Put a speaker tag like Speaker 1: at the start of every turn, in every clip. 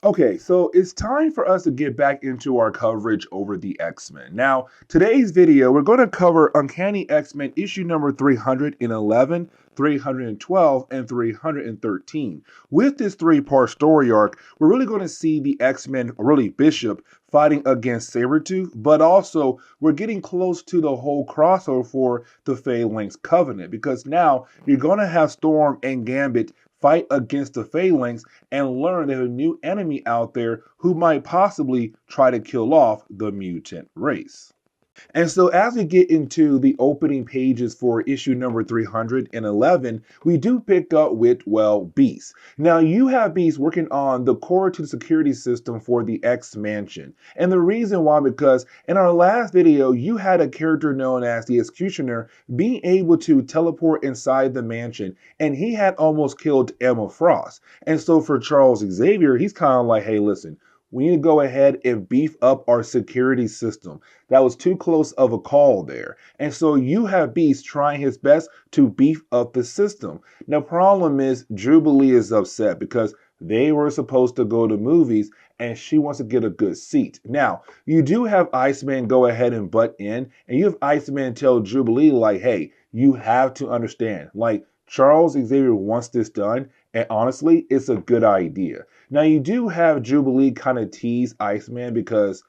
Speaker 1: Okay, so it's time for us to get back into our coverage over the X-Men. Now, today's video, we're going to cover Uncanny X-Men issue number 311, 312, and 313. With this three-part story arc, we're really going to see the X-Men, really Bishop, fighting against Sabretooth, but also we're getting close to the whole crossover for the Phalanx Covenant, because now you're going to have Storm and Gambit fight against the Phalanx and learn there's a new enemy out there who might possibly try to kill off the mutant race. And so as we get into the opening pages for issue number 311, we do pick up with, well, Beast. Now you have Beast working on the core to the security system for the X Mansion. And the reason why, because in our last video, you had a character known as the Executioner being able to teleport inside the mansion, and he had almost killed Emma Frost. And so for Charles Xavier, he's kind of like, hey, listen, we need to go ahead and beef up our security system. That was too close of a call there. And so you have Beast trying his best to beef up the system. Now, problem is Jubilee is upset because they were supposed to go to movies and she wants to get a good seat. Now, you do have Iceman go ahead and butt in, and you have Iceman tell Jubilee, like, hey, you have to understand, like, Charles Xavier wants this done, and honestly, it's a good idea. Now, you do have Jubilee kind of tease Iceman because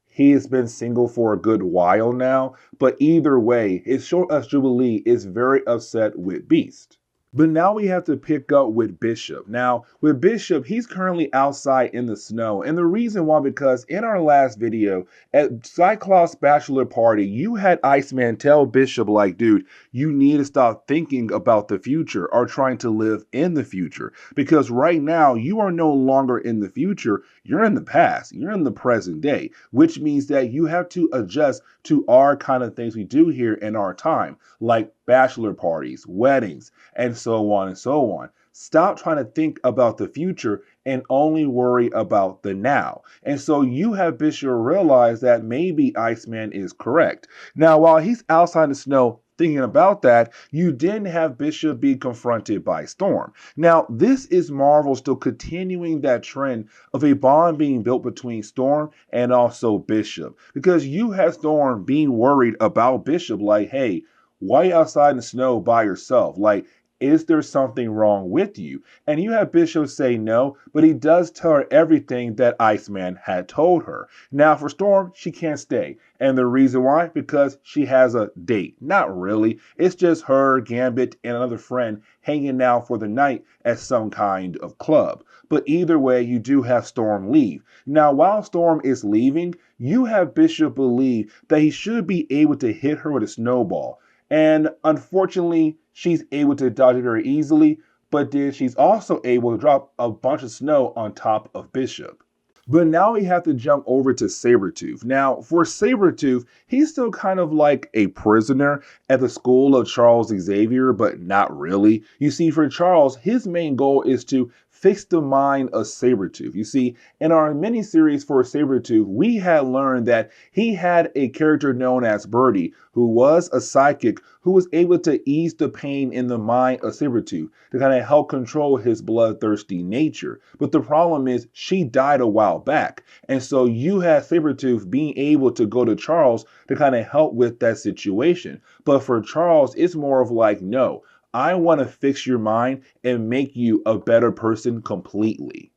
Speaker 1: he has been single for a good while now, but either way, it shows us Jubilee is very upset with Beast. But now we have to pick up with Bishop. Now, with Bishop, he's currently outside in the snow. And the reason why, because in our last video, at Cyclops' bachelor party, you had Iceman tell Bishop, like, dude, you need to stop thinking about the future or trying to live in the future. Because right now, you are no longer in the future. You're in the past. You're in the present day, which means that you have to adjust to our kind of things we do here in our time, like bachelor parties, weddings, and so on and so on. Stop trying to think about the future and only worry about the now. And so you have Bishop realize that maybe Iceman is correct. Now, while he's outside the snow thinking about that, you didn't have Bishop be confronted by Storm. Now, this is Marvel still continuing that trend of a bond being built between Storm and also Bishop. Because you have Storm being worried about Bishop, like, hey, why are you outside in the snow by yourself? Like, is there something wrong with you? And you have Bishop say no, but he does tell her everything that Iceman had told her. Now for Storm, she can't stay. And the reason why? Because she has a date. Not really. It's just her, Gambit, and another friend hanging out for the night at some kind of club. But either way, you do have Storm leave. Now, while Storm is leaving, you have Bishop believe that he should be able to hit her with a snowball. And unfortunately, she's able to dodge it very easily, but then she's also able to drop a bunch of snow on top of Bishop. But now we have to jump over to Sabretooth. Now, for Sabretooth, he's still kind of like a prisoner at the school of Charles Xavier, but not really. You see, for Charles, his main goal is to fix the mind of Sabretooth. You see, in our miniseries for Sabretooth, we had learned that he had a character known as Birdie, who was a psychic who was able to ease the pain in the mind of Sabretooth to kind of help control his bloodthirsty nature. But the problem is she died a while back. And so you had Sabretooth being able to go to Charles to kind of help with that situation. But for Charles, it's more of like, no, I want to fix your mind and make you a better person completely.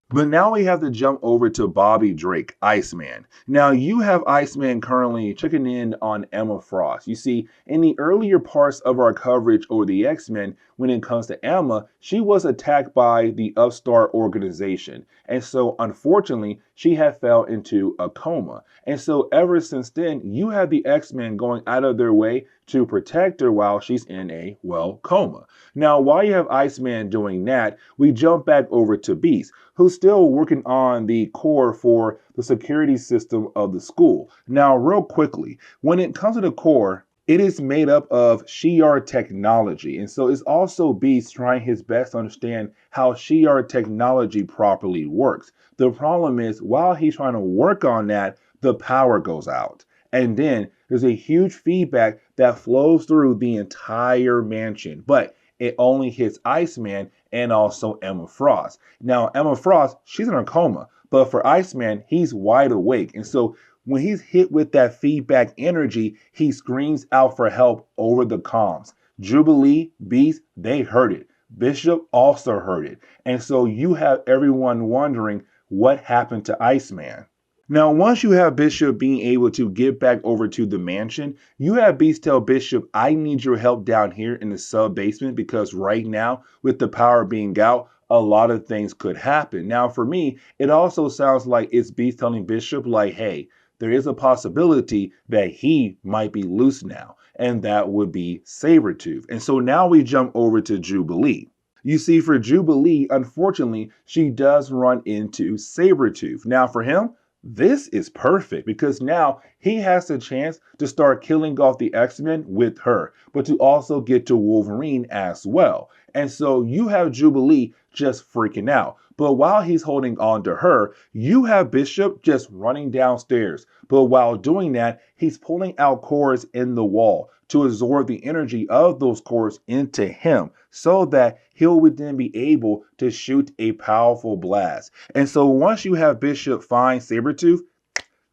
Speaker 1: But now we have to jump over to Bobby Drake, Iceman. Now you have Iceman currently checking in on Emma Frost. You see, in the earlier parts of our coverage over the X-Men, when it comes to Emma, she was attacked by the Upstart organization. And so unfortunately, she had fell into a coma. And so ever since then, you have the X-Men going out of their way to protect her while she's in a, well, coma. Now, while you have Iceman doing that, we jump back over to Beast, who's still working on the core for the security system of the school. Now, real quickly, when it comes to the core, it is made up of Shi'ar technology. And so it's also Beast trying his best to understand how Shi'ar technology properly works. The problem is, while he's trying to work on that, the power goes out. And then there's a huge feedback that flows through the entire mansion. But it only hits Iceman and also Emma Frost. Now, Emma Frost, she's in a coma, but for Iceman, he's wide awake. And so when he's hit with that feedback energy, he screams out for help over the comms. Jubilee, Beast, they heard it. Bishop also heard it. And so you have everyone wondering what happened to Iceman. Now, once you have Bishop being able to get back over to the mansion, you have Beast tell Bishop, I need your help down here in the sub basement because right now, with the power being out, a lot of things could happen. Now, for me, it also sounds like it's Beast telling Bishop, like, hey, there is a possibility that he might be loose now, and that would be Sabretooth. And so now we jump over to Jubilee. You see, for Jubilee, unfortunately, she does run into Sabretooth. Now, for him, this is perfect because now he has the chance to start killing off the X-Men with her, but to also get to Wolverine as well. And so you have Jubilee just freaking out. But while he's holding on to her, you have Bishop just running downstairs. But while doing that, he's pulling out cores in the wall to absorb the energy of those cores into him so that he'll then be able to shoot a powerful blast. And so once you have Bishop find Sabretooth,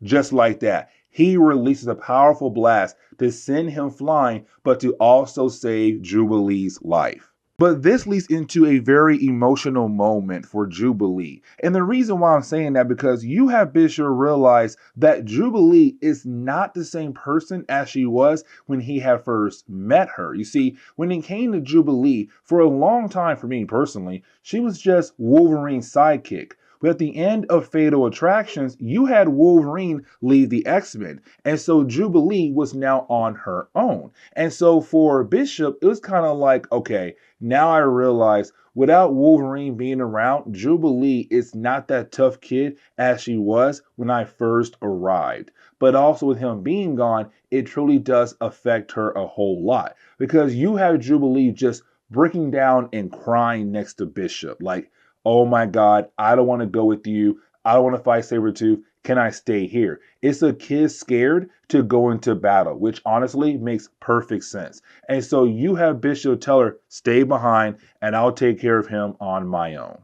Speaker 1: just like that, he releases a powerful blast to send him flying, but to also save Jubilee's life. But this leads into a very emotional moment for Jubilee. And the reason why I'm saying that because you have Bishop realize that Jubilee is not the same person as she was when he had first met her. You see, when it came to Jubilee, for a long time for me personally, she was just Wolverine's sidekick. But at the end of Fatal Attractions, you had Wolverine leave the X-Men. And so Jubilee was now on her own. And so for Bishop, it was kind of like, okay, now I realize without Wolverine being around, Jubilee is not that tough kid as she was when I first arrived. But also with him being gone, it truly does affect her a whole lot. Because you have Jubilee just breaking down and crying next to Bishop. Like, oh my God, I don't want to go with you. I don't want to fight Sabretooth. Can I stay here? It's a kid scared to go into battle, which honestly makes perfect sense. And so you have Bishop tell her, stay behind and I'll take care of him on my own.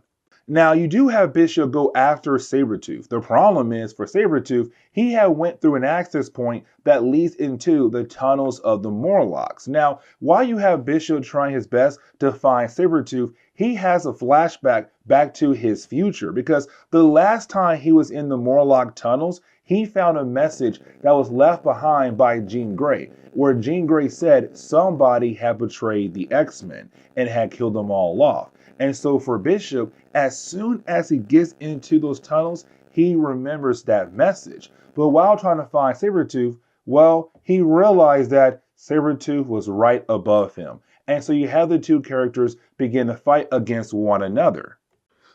Speaker 1: Now, you do have Bishop go after Sabretooth. The problem is for Sabretooth, he had went through an access point that leads into the tunnels of the Morlocks. Now, while you have Bishop trying his best to find Sabretooth, he has a flashback back to his future because the last time he was in the Morlock tunnels, he found a message that was left behind by Jean Grey, where Jean Grey said somebody had betrayed the X-Men and had killed them all off. And so for Bishop, as soon as he gets into those tunnels, he remembers that message. But while trying to find Sabretooth, well, he realized that Sabretooth was right above him. And so you have the two characters begin to fight against one another.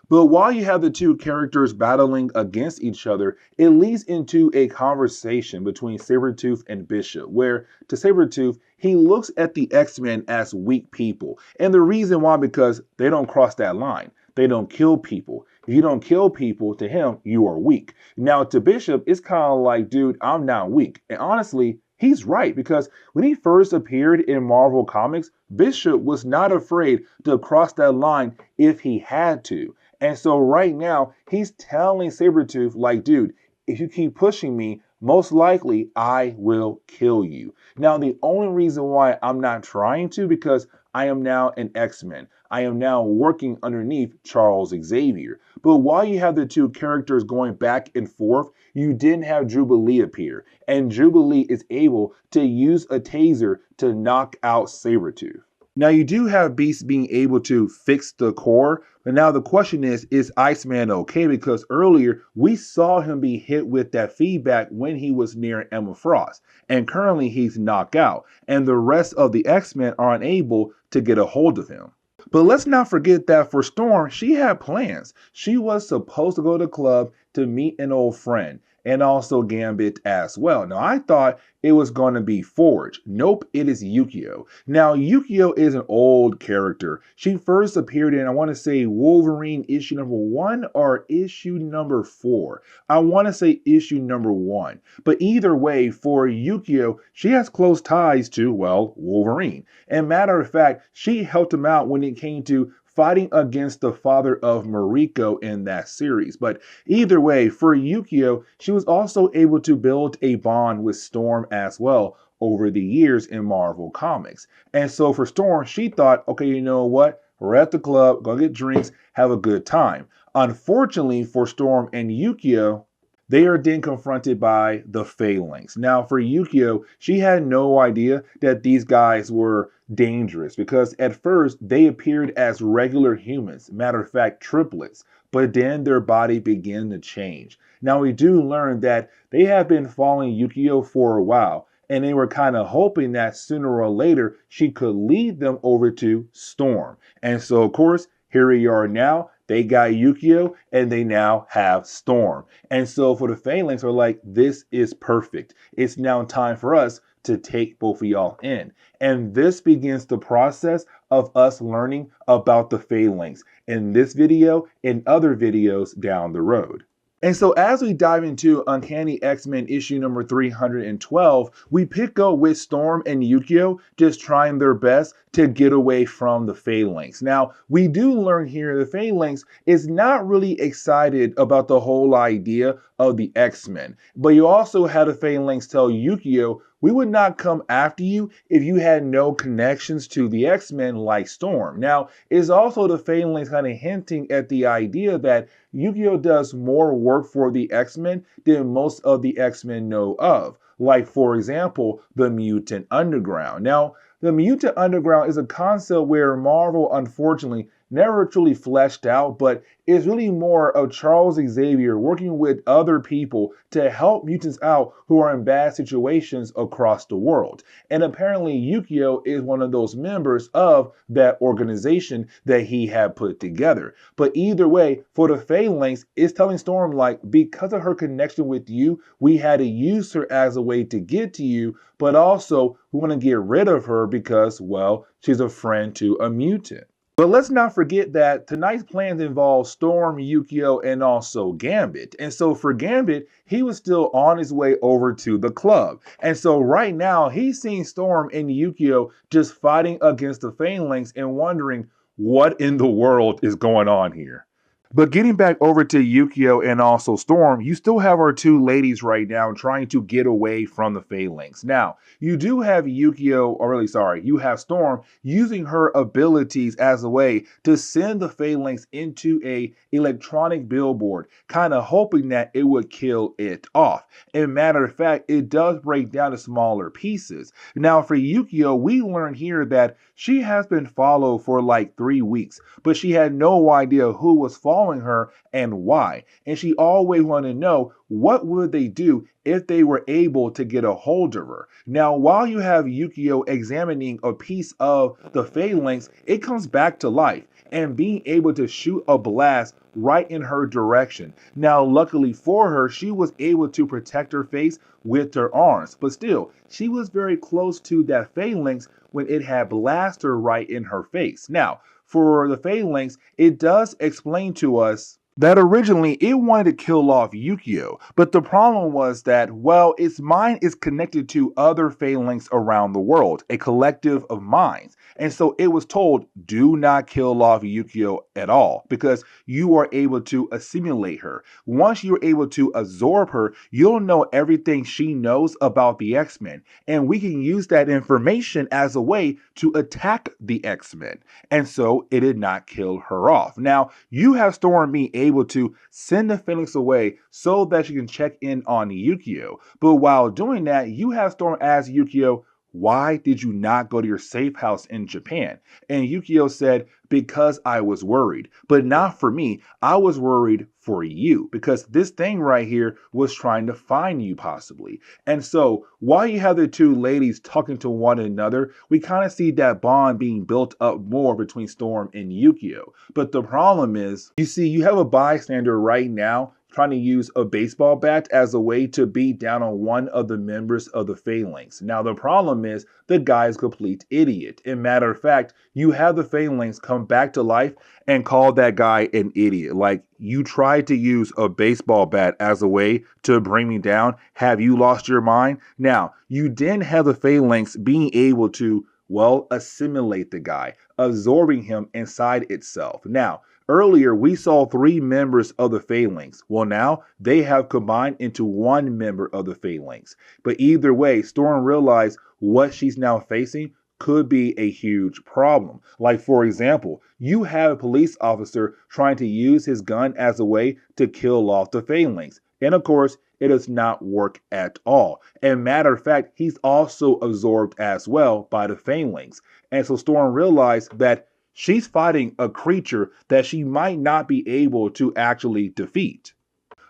Speaker 1: But while you have the two characters battling against each other, it leads into a conversation between Sabretooth and Bishop, where to Sabretooth, he looks at the X-Men as weak people. And the reason why, because they don't cross that line. They don't kill people. If you don't kill people, to him, you are weak. Now, to Bishop, it's kind of like, dude, I'm not weak. And honestly, he's right, because when he first appeared in Marvel Comics, Bishop was not afraid to cross that line if he had to. And so right now, he's telling Sabretooth, like, dude, if you keep pushing me, most likely I will kill you. Now, the only reason why I'm not trying to, because I am now an X-Men. I am now working underneath Charles Xavier. But while you have the two characters going back and forth, you didn't have Jubilee appear. And Jubilee is able to use a taser to knock out Sabretooth. Now, you do have Beast being able to fix the core, but now the question is Iceman okay? Because earlier, we saw him be hit with that feedback when he was near Emma Frost, and currently he's knocked out, and the rest of the X-Men are unable to get a hold of him. But let's not forget that for Storm, she had plans. She was supposed to go to the club to meet an old friend, and also Gambit as well. Now, I thought it was going to be Forge. Nope, it is Yukio. Now, Yukio is an old character. She first appeared in, I want to say, Wolverine issue number 1 or issue number 4. I want to say issue number 1. But either way, for Yukio, she has close ties to, well, Wolverine. And matter of fact, she helped him out when it came to fighting against the father of Mariko in that series. But either way, for Yukio, she was also able to build a bond with Storm as well over the years in Marvel Comics. And so for Storm, she thought, okay, you know what? We're at the club, go get drinks, have a good time. Unfortunately for Storm and Yukio, they are then confronted by the Phalanx. Now, for Yukio, she had no idea that these guys were dangerous because at first they appeared as regular humans, matter of fact, triplets, but then their body began to change. Now, we do learn that they have been following Yukio for a while, and they were kind of hoping that sooner or later she could lead them over to Storm. And so, of course, here we are now. They got Yukio and they now have Storm. And so for the Phalanx are like, this is perfect. It's now time for us to take both of y'all in. And this begins the process of us learning about the Phalanx in this video and other videos down the road. And so as we dive into Uncanny X-Men issue number 312, we pick up with Storm and Yukio just trying their best to get away from the Phalanx. Now, we do learn here the Phalanx is not really excited about the whole idea of the X-Men. But you also had the Phalanx tell Yukio, we would not come after you if you had no connections to the X-Men like Storm. Now, it's also the Phalanx kind of hinting at the idea that Yukio does more work for the X-Men than most of the X-Men know of. Like, for example, the Mutant Underground. Now, the Mutant Underground is a concept where Marvel, unfortunately, never truly fleshed out, but it's really more of Charles Xavier working with other people to help mutants out who are in bad situations across the world. And apparently Yukio is one of those members of that organization that he had put together. But either way, for the Phalanx, it's telling Storm, like, because of her connection with you, we had to use her as a way to get to you, but also we want to get rid of her because, well, she's a friend to a mutant. But let's not forget that tonight's plans involve Storm, Yukio, and also Gambit. And so for Gambit, he was still on his way over to the club. And so right now, he's seeing Storm and Yukio just fighting against the Phalanx and wondering what in the world is going on here. But getting back over to Yukio and also Storm, you still have our two ladies right now trying to get away from the Phalanx. Now, you do have Yukio, or really sorry, you have Storm using her abilities as a way to send the Phalanx into a electronic billboard, kind of hoping that it would kill it off. And matter of fact, it does break down to smaller pieces. Now, for Yukio, we learn here that she has been followed for like 3 weeks, but she had no idea who was following her and why. And she always wanted to know what would they do if they were able to get a hold of her. Now, while you have Yukio examining a piece of the Phalanx, it comes back to life and being able to shoot a blast right in her direction. Now, luckily for her, she was able to protect her face with her arms, but still, she was very close to that Phalanx when it had blasted her right in her face. Now, for the Phalanx, it does explain to us that originally it wanted to kill off Yukio, but the problem was that, well, its mind is connected to other Phalanx around the world, a collective of minds. And so it was told, do not kill off Yukio at all, because you are able to assimilate her. Once you're able to absorb her, you'll know everything she knows about the X-Men, and we can use that information as a way to attack the X-Men. And so it did not kill her off. Now, you have Storm being able to send the Phalanx away so that she can check in on Yukio. But while doing that, you have Storm ask Yukio, why did you not go to your safe house in Japan? And Yukio said, because I was worried. But not for me. I was worried for you, because this thing right here was trying to find you possibly. And so while you have the two ladies talking to one another, we kind of see that bond being built up more between Storm and Yukio. But the problem is, you see, you have a bystander right now trying to use a baseball bat as a way to beat down on one of the members of the Phalanx. Now, the problem is the guy's a complete idiot. And matter of fact, you have the Phalanx come back to life and call that guy an idiot. Like, you tried to use a baseball bat as a way to bring me down. Have you lost your mind? Now, you then have the Phalanx being able to, well, assimilate the guy, absorbing him inside itself. Now, earlier, we saw 3 members of the Phalanx. Well, now they have combined into 1 member of the Phalanx. But either way, Storm realized what she's now facing could be a huge problem. Like, for example, you have a police officer trying to use his gun as a way to kill off the Phalanx. And of course, it does not work at all. And matter of fact, he's also absorbed as well by the Phalanx. And so Storm realized that she's fighting a creature that she might not be able to actually defeat.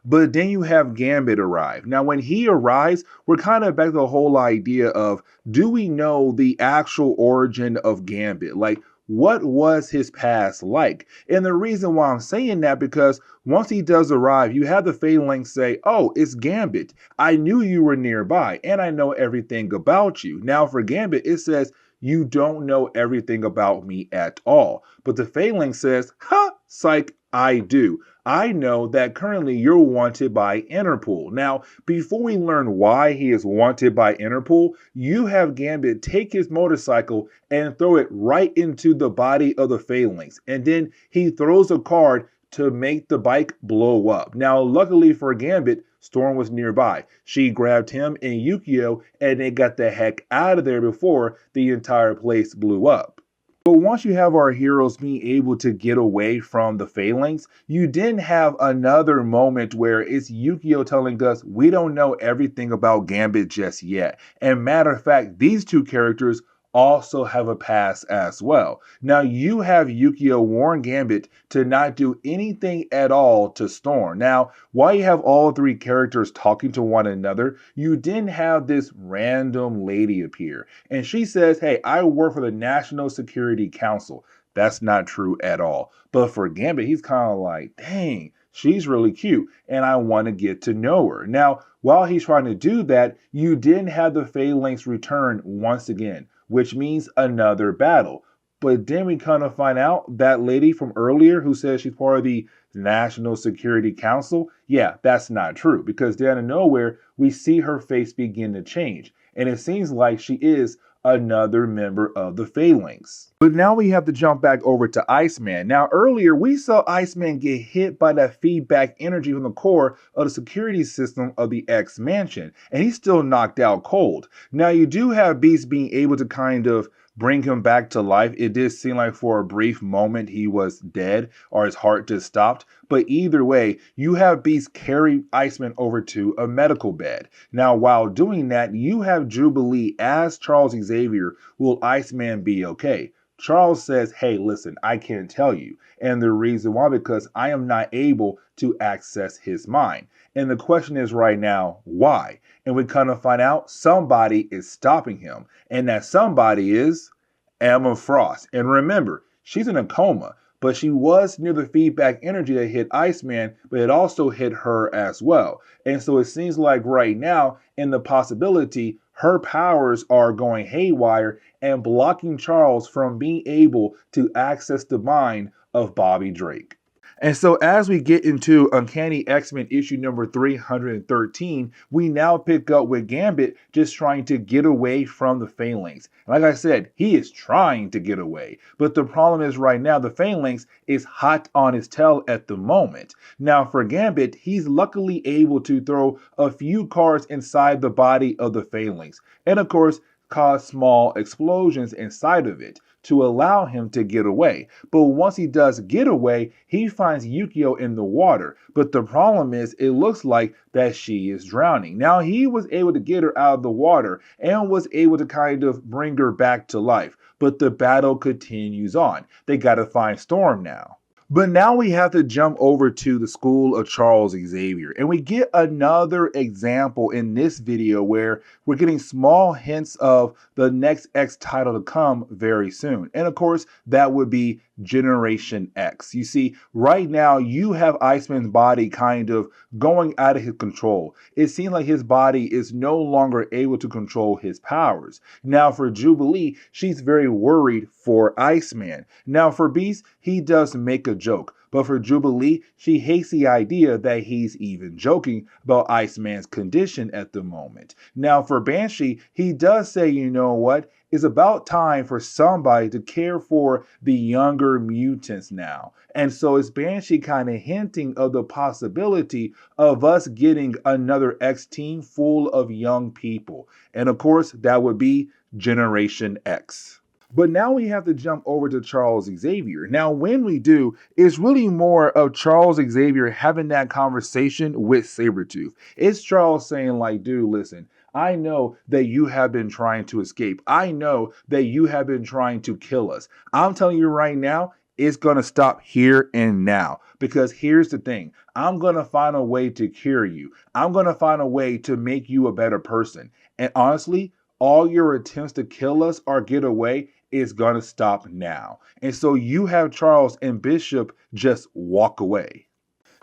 Speaker 1: But then you have Gambit arrive. Now, when he arrives, we're kind of back to the whole idea of, do we know the actual origin of Gambit? Like, what was his past like? And the reason why I'm saying that, because once he does arrive, you have the Phalanx say, oh, it's Gambit. I knew you were nearby, and I know everything about you. Now, for Gambit, it says, you don't know everything about me at all. But the Phalanx says, ha, psych, I do. I know that currently you're wanted by Interpol. Now, before we learn why he is wanted by Interpol, you have Gambit take his motorcycle and throw it right into the body of the Phalanx. And then he throws a card to make the bike blow up. Now, luckily for Gambit, Storm was nearby. She grabbed him and Yukio, and they got the heck out of there before the entire place blew up. But once you have our heroes being able to get away from the Phalanx, you then have another moment where it's Yukio telling us we don't know everything about Gambit just yet. And matter of fact, these 2 characters also have a past as well. Now, you have Yukio warn Gambit to not do anything at all to Storm. Now, while you have all 3 characters talking to one another, you then have this random lady appear. And she says, hey, I work for the National Security Council. That's not true at all. But for Gambit, he's kind of like, dang, she's really cute, and I want to get to know her. Now, while he's trying to do that, you then have the Phalanx return once again, which means another battle. But then we kind of find out that lady from earlier who says she's part of the National Security Council, yeah, that's not true, because then out of nowhere, we see her face begin to change. And it seems like she is another member of the Phalanx. But now we have to jump back over to Iceman. Now, earlier we saw Iceman get hit by that feedback energy from the core of the security system of the X Mansion, and he's still knocked out cold. Now, you do have Beast being able to kind of bring him back to life. It did seem like for a brief moment he was dead or his heart just stopped. But either way, you have Beast carry Iceman over to a medical bed. Now, while doing that, you have Jubilee ask Charles Xavier, will Iceman be okay? Charles says, hey, listen, I can't tell you. And the reason why, because I am not able to access his mind. And the question is right now, why? And we kind of find out somebody is stopping him. And that somebody is Emma Frost. And remember, she's in a coma, but she was near the feedback energy that hit Iceman, but it also hit her as well. And so it seems like right now, in the possibility, her powers are going haywire and blocking Charles from being able to access the mind of Bobby Drake. And so as we get into Uncanny X-Men issue number 313, we now pick up with Gambit just trying to get away from the Phalanx. Like I said, he is trying to get away. But the problem is right now, the Phalanx is hot on his tail at the moment. Now for Gambit, he's luckily able to throw a few cards inside the body of the Phalanx. And of course, cause small explosions inside of it to allow him to get away. But once he does get away, he finds Yukio in the water. But the problem is, it looks like that she is drowning. Now, he was able to get her out of the water and was able to kind of bring her back to life. But the battle continues on. They got to find Storm now. But now we have to jump over to the school of Charles Xavier, and we get another example in this video where we're getting small hints of the next X title to come very soon. And of course, that would be Generation X. You see, right now you have Iceman's body kind of going out of his control. It seems like his body is no longer able to control his powers. Now for Jubilee, she's very worried for Iceman. Now for Beast, he does make a joke. But for Jubilee, she hates the idea that he's even joking about Iceman's condition at the moment. Now for Banshee, he does say, you know what? It's about time for somebody to care for the younger mutants now. And so it's Banshee kind of hinting of the possibility of us getting another X team full of young people. And of course, that would be Generation X. But now we have to jump over to Charles Xavier. Now, when we do, it's really more of Charles Xavier having that conversation with Sabretooth. It's Charles saying like, dude, listen, I know that you have been trying to escape. I know that you have been trying to kill us. I'm telling you right now, it's going to stop here and now. Because here's the thing. I'm going to find a way to cure you. I'm going to find a way to make you a better person. And honestly, all your attempts to kill us or get away is going to stop now. And so you have Charles and Bishop just walk away.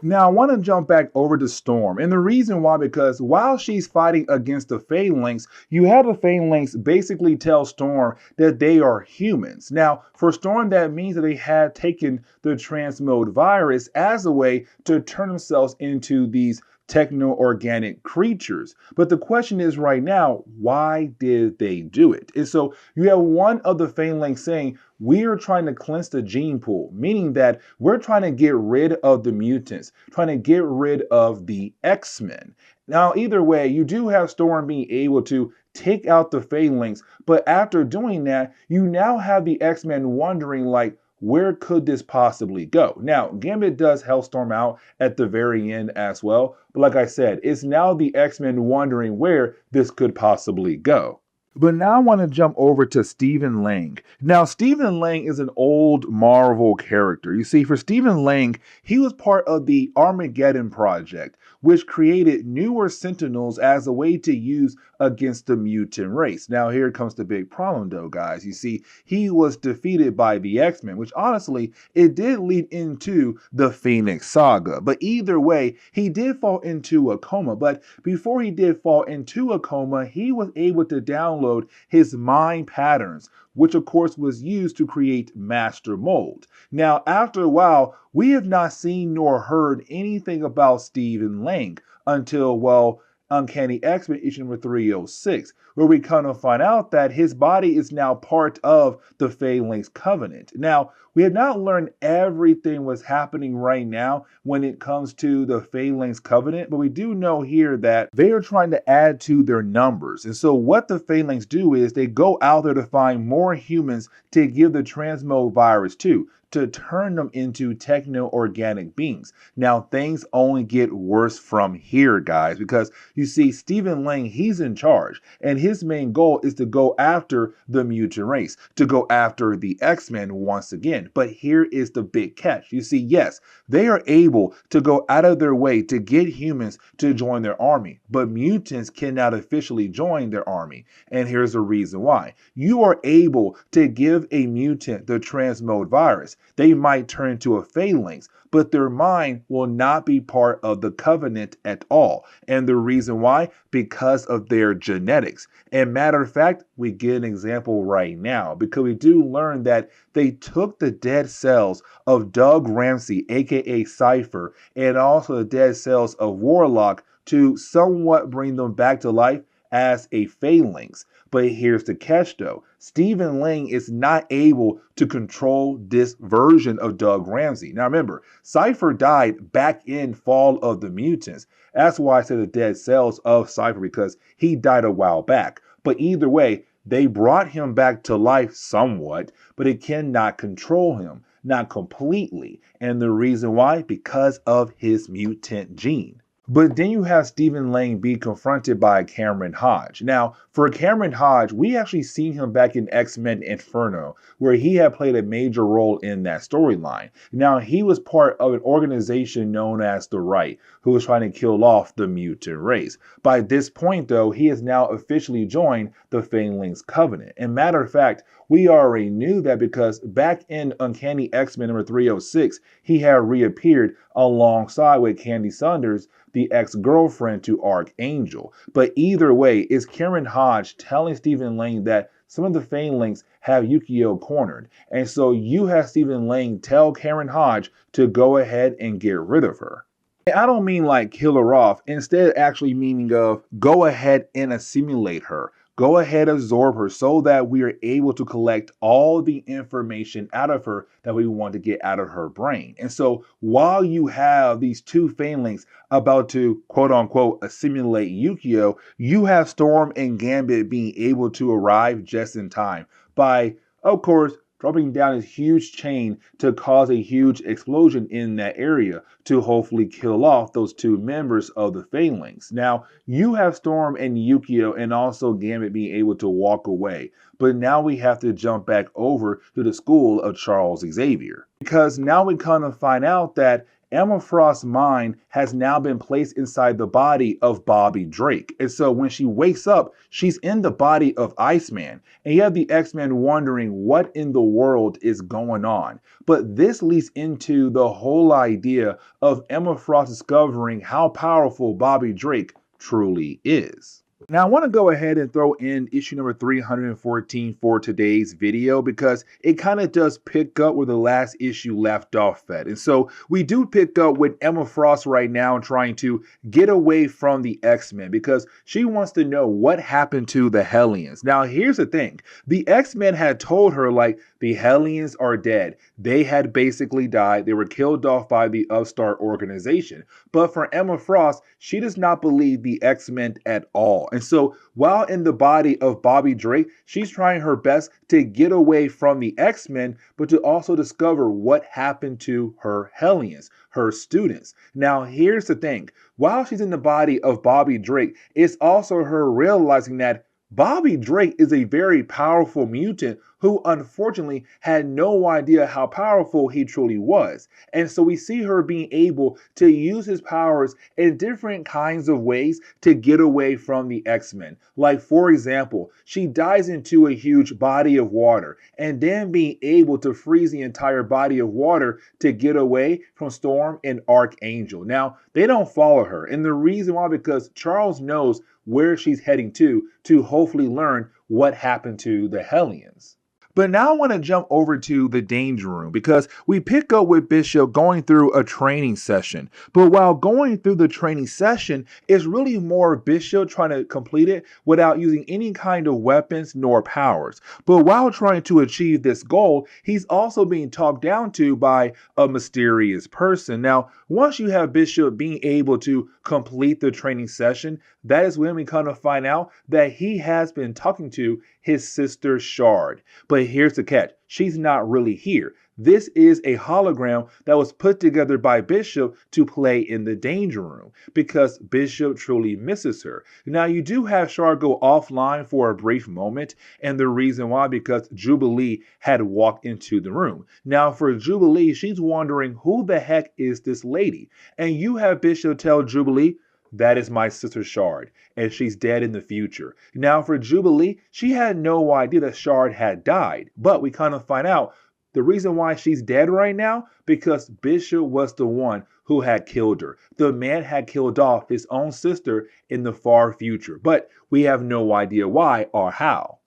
Speaker 1: Now, I want to jump back over to Storm. And the reason why, because while she's fighting against the Phalanx, you have the Phalanx basically tell Storm that they are humans. Now, for Storm, that means that they had taken the transmode virus as a way to turn themselves into these techno-organic creatures. But the question is right now, why did they do it? And so you have one of the Phalanx saying, we are trying to cleanse the gene pool, meaning that we're trying to get rid of the mutants, trying to get rid of the X-Men. Now, either way, you do have Storm being able to take out the Phalanx, but after doing that, you now have the X-Men wondering like, where could this possibly go? Now, Gambit does Hellstorm out at the very end as well, but like I said, it's now the X-Men wondering where this could possibly go. But now I want to jump over to Stephen Lang. Now, Stephen Lang is an old Marvel character. You see, for Stephen Lang, he was part of the Armageddon Project, which created newer Sentinels as a way to use against the mutant race. Now, here comes the big problem, though, guys. You see, he was defeated by the X-Men, which honestly, it did lead into the Phoenix Saga. But either way, he did fall into a coma. But before he did fall into a coma, he was able to download his mind patterns, which of course was used to create Master Mold. Now, after a while, we have not seen nor heard anything about Stephen Lang until, well, Uncanny X-Men issue number 306, where we kind of find out that his body is now part of the Phalanx Covenant. Now, we have not learned everything what's happening right now when it comes to the Phalanx Covenant, but we do know here that they are trying to add to their numbers. And so what the Phalanx do is they go out there to find more humans to give the transmode virus to turn them into techno-organic beings. Now, things only get worse from here, guys, because you see, Stephen Lang, he's in charge, and his main goal is to go after the mutant race, to go after the X-Men once again. But here is the big catch. You see, yes, they are able to go out of their way to get humans to join their army, but mutants cannot officially join their army. And here's the reason why. You are able to give a mutant the transmode virus. They might turn into a Phalanx, but their mind will not be part of the Covenant at all. And the reason why? Because of their genetics. And matter of fact, we get an example right now, because we do learn that they took the dead cells of Doug Ramsey, aka Cypher, and also the dead cells of Warlock to somewhat bring them back to life as a Phalanx. But here's the catch though. Stephen Lang is not able to control this version of Doug Ramsey. Now remember, Cypher died back in Fall of the Mutants. That's why I said the dead cells of Cypher, because he died a while back. But either way, they brought him back to life somewhat, but it cannot control him. Not completely. And the reason why? Because of his mutant gene. But then you have Stephen Lang be confronted by Cameron Hodge. Now, for Cameron Hodge, we actually seen him back in X-Men Inferno, where he had played a major role in that storyline. Now, he was part of an organization known as the Right, who was trying to kill off the mutant race. By this point, though, he has now officially joined the Phalanx Covenant. And matter of fact, we already knew that because back in Uncanny X-Men number 306, he had reappeared alongside with Candy Saunders, the ex-girlfriend to Archangel. But either way, it's Cameron Hodge telling Stephen Lang that some of the Phalanx have Yukio cornered. And so you have Stephen Lang tell Cameron Hodge to go ahead and get rid of her. I don't mean like kill her off, instead actually meaning of go ahead and assimilate her. Go ahead, absorb her so that we are able to collect all the information out of her that we want to get out of her brain. And so while you have these two Phalanx about to quote unquote assimilate Yukio, you have Storm and Gambit being able to arrive just in time by, of course, dropping down a huge chain to cause a huge explosion in that area to hopefully kill off those two members of the Phalanx. Now, you have Storm and Yukio and also Gambit being able to walk away. But now we have to jump back over to the school of Charles Xavier. Because now we kind of find out that Emma Frost's mind has now been placed inside the body of Bobby Drake. And so when she wakes up, she's in the body of Iceman. And you have the X-Men wondering what in the world is going on. But this leads into the whole idea of Emma Frost discovering how powerful Bobby Drake truly is. Now, I want to go ahead and throw in issue number 314 for today's video because it kind of does pick up where the last issue left off at. And so we do pick up with Emma Frost right now trying to get away from the X-Men because she wants to know what happened to the Hellions. Now, here's the thing. The X-Men had told her, like, the Hellions are dead. They had basically died. They were killed off by the upstart organization. But for Emma Frost, she does not believe the X-Men at all. And so while in the body of Bobby Drake, she's trying her best to get away from the X-Men, but to also discover what happened to her Hellions, her students. Now, here's the thing. While she's in the body of Bobby Drake, it's also her realizing that Bobby Drake is a very powerful mutant who unfortunately had no idea how powerful he truly was. And so we see her being able to use his powers in different kinds of ways to get away from the X-Men. Like, for example, she dives into a huge body of water and then being able to freeze the entire body of water to get away from Storm and Archangel. Now, they don't follow her. And the reason why, because Charles knows where she's heading to hopefully learn what happened to the Hellions. But now I want to jump over to the Danger Room because we pick up with Bishop going through a training session. But while going through the training session, it's really more Bishop trying to complete it without using any kind of weapons nor powers. But while trying to achieve this goal, he's also being talked down to by a mysterious person. Now, once you have Bishop being able to complete the training session, that is when we kind of find out that he has been talking to his sister Shard. But here's the catch. She's not really here. This is a hologram that was put together by Bishop to play in the Danger Room because Bishop truly misses her. Now, you do have Shard go offline for a brief moment, and the reason why, because Jubilee had walked into the room. Now, for Jubilee, she's wondering who the heck is this lady? And you have Bishop tell Jubilee, that is my sister Shard, and she's dead in the future. Now, for Jubilee, she had no idea that Shard had died, but we kind of find out the reason why she's dead right now, because Bishop was the one who had killed her. The man had killed off his own sister in the far future, but we have no idea why or how.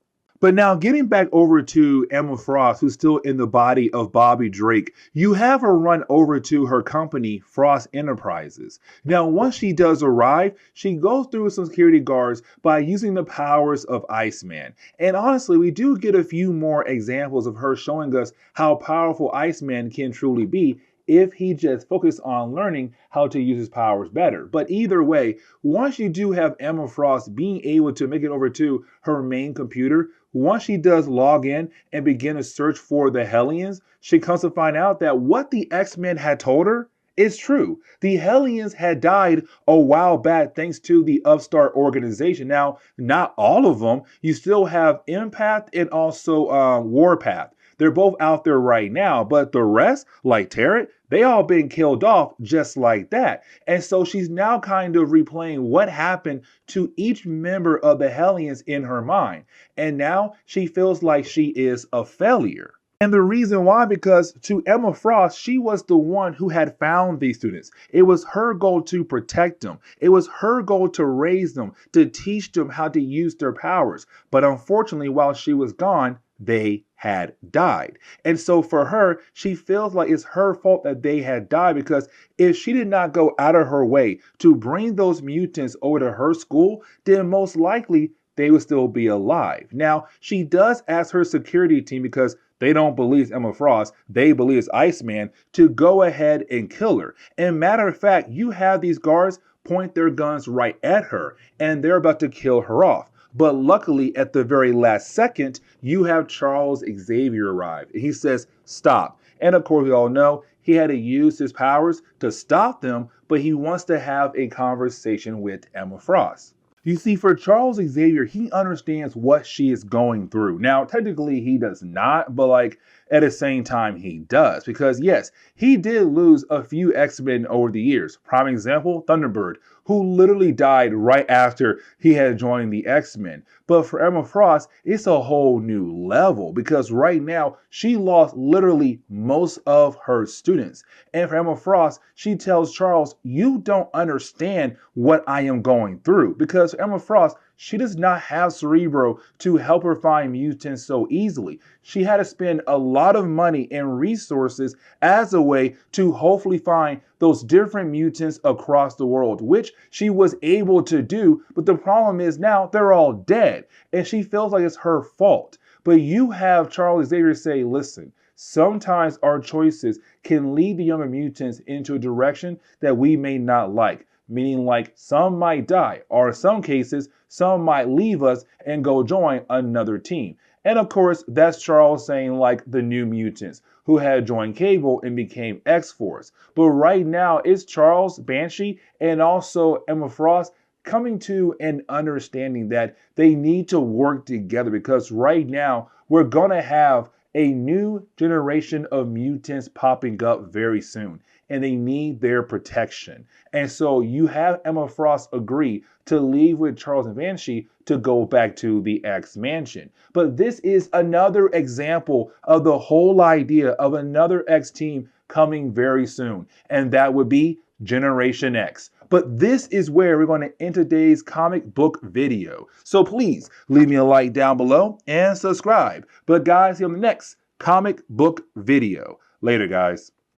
Speaker 1: But now getting back over to Emma Frost, who's still in the body of Bobby Drake, you have her run over to her company, Frost Enterprises. Now, once she does arrive, she goes through some security guards by using the powers of Iceman. And honestly, we do get a few more examples of her showing us how powerful Iceman can truly be if he just focused on learning how to use his powers better. But either way, once you do have Emma Frost being able to make it over to her main computer, once she does log in and begin to search for the Hellions, she comes to find out that what the X-Men had told her It's true. The Hellions had died a while back thanks to the upstart organization. Now, not all of them. You still have Empath and also Warpath. They're both out there right now, but the rest, like Tarrant, they all been killed off just like that. And so she's now kind of replaying what happened to each member of the Hellions in her mind. And now she feels like she is a failure. And the reason why, because to Emma Frost, she was the one who had found these students. It was her goal to protect them. It was her goal to raise them, to teach them how to use their powers. But unfortunately, while she was gone, they had died. And so for her, she feels like it's her fault that they had died, because if she did not go out of her way to bring those mutants over to her school, then most likely they would still be alive. Now, she does ask her security team, because they don't believe it's Emma Frost, they believe it's Iceman, to go ahead and kill her. And matter of fact, you have these guards point their guns right at her, and they're about to kill her off. But luckily, at the very last second, you have Charles Xavier arrive. And he says, stop. And of course, we all know he had to use his powers to stop them, but he wants to have a conversation with Emma Frost. You see, for Charles Xavier, he understands what she is going through. Now, technically, he does not, but like at the same time, he does. Because yes, he did lose a few X-Men over the years. Prime example, Thunderbird, who literally died right after he had joined the X-Men. But for Emma Frost, it's a whole new level, because right now, she lost literally most of her students. And for Emma Frost, she tells Charles, you don't understand what I am going through. Because for Emma Frost, she does not have Cerebro to help her find mutants so easily. She had to spend a lot of money and resources as a way to hopefully find those different mutants across the world, which she was able to do. But the problem is now they're all dead, and she feels like it's her fault. But you have Charles Xavier say, listen, sometimes our choices can lead the younger mutants into a direction that we may not like. Meaning like some might die, or in some cases, some might leave us and go join another team. And of course, that's Charles saying like the New Mutants, who had joined Cable and became X-Force. But right now, it's Charles, Banshee, and also Emma Frost coming to an understanding that they need to work together, because right now, we're gonna have a new generation of mutants popping up very soon, and they need their protection. And so you have Emma Frost agree to leave with Charles and Banshee to go back to the X Mansion. But this is another example of the whole idea of another X team coming very soon, and that would be Generation X. But this is where we're going to end today's comic book video. So please leave me a like down below and subscribe. But guys, see you on the next comic book video. Later, guys.